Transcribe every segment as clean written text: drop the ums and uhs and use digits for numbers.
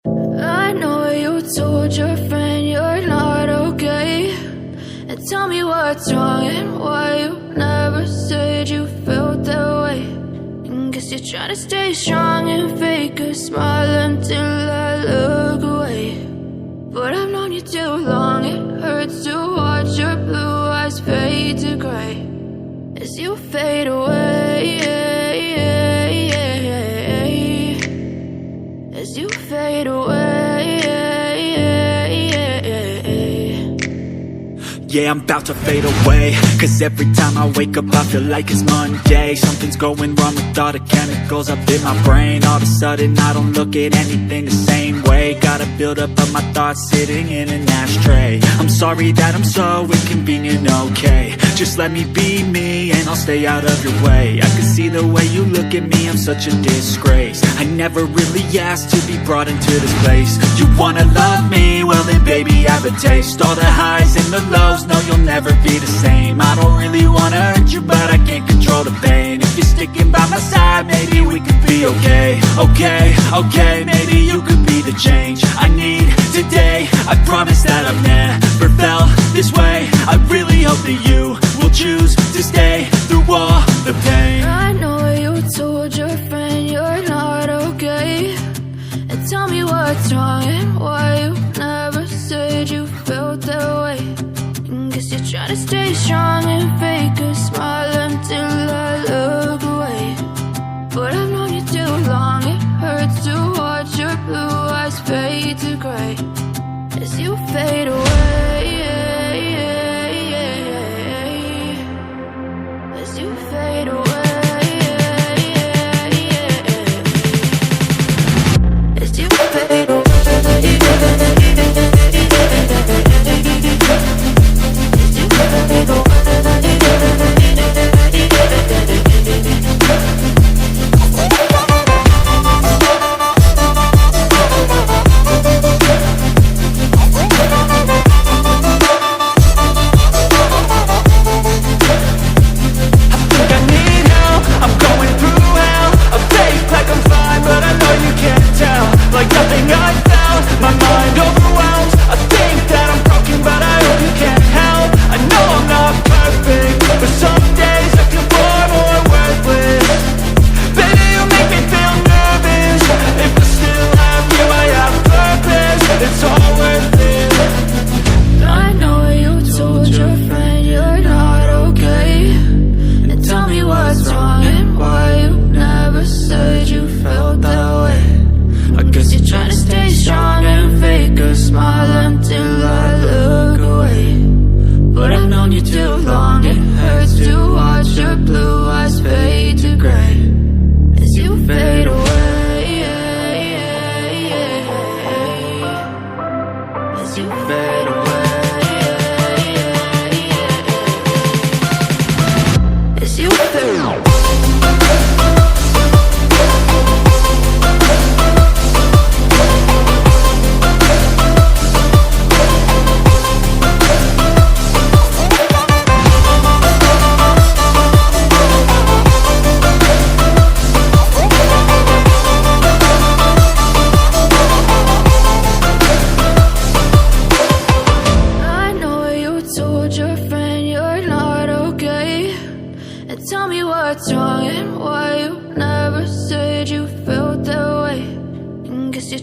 I know you told your friend you're not okay, and tell me what's wrong and why you never said you felt that way. And guess you're trying to stay strong and fake a smile until I look away. But I've known you too long, it hurts to watch your blue eyes fade to gray as you fade away, as you fade away. Yeah, I'm about to fade away, cause every time I wake up I feel like it's Monday. Something's going wrong with all the chemicals up in my brain. All of a sudden I don't look at anything the same way. Got a buildup of my thoughts sitting in an ashtray. I'm sorry that I'm so inconvenient, okay. Just let me be me and I'll stay out of your way. I can see the way you look at me, I'm such a disgrace. I never really asked to be brought into this place. You wanna love me? Well then baby I have a taste. All the highs and the lows, no you'll never be the same. I don't really wanna hurt you but I can't control the pain. If you're sticking by my side maybe we could be okay. Okay, maybe you could be the change I need today. I promise that I've never felt this way. I really hope that you will choose to stay through all the pain. I know you told your friend you're not okay, and tell me what's wrong and why you never said you felt that way. And guess you're trying to stay strong and fake a smile until I look away. But I've known you too long, it hurts to watch your blue eyes fade to gray as you fade away, as you fade away, as you fade away.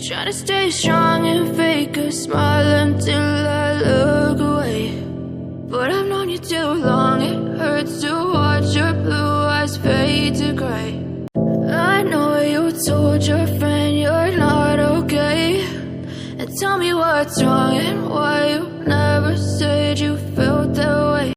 Trying to stay strong and fake a smile until I look away. But I've known you too long, it hurts to watch your blue eyes fade to gray. I know you told your friend you're not okay, and tell me what's wrong and why you never said you felt